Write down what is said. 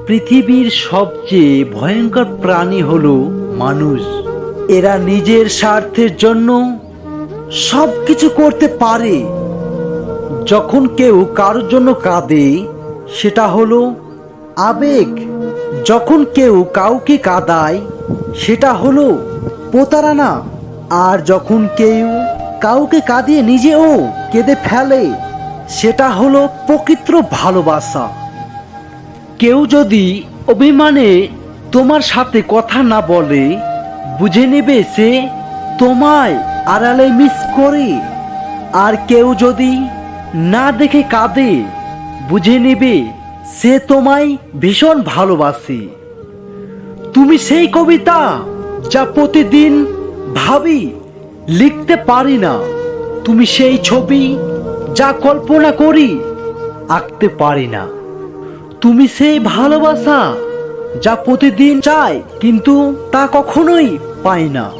পৃথিবীর সবচেয়ে ভয়ঙ্কর প্রাণী হলো মানুষ। এরা নিজের স্বার্থের জন্য সবকিছু করতে পারে। যখন কেউ কারোর জন্য কাঁদে, সেটা হলো আবেগ। যখন কেউ কাউকে কাঁদায়, সেটা হলো প্রতারণা। আর যখন কেউ কাউকে কাঁদিয়ে নিজেও কেঁদে ফেলে, সেটা হলো প্রকৃত ভালোবাসা। কেউ যদি অভিমানে তোমার সাথে কথা না বলে, বুঝে নেবে সে তোমায় আড়ালে মিস করে। আর কেউ যদি না দেখে কাঁদে, বুঝে নেবে সে তোমায় ভীষণ ভালোবাসে। তুমি সেই কবিতা যা প্রতিদিন ভাবি, লিখতে পারি না। তুমি সেই ছবি যা কল্পনা করি, আঁকতে পারি না। তুমি সেই ভালোবাসা যা প্রতিদিন চাই, কিন্তু তা কখনোই পাই না।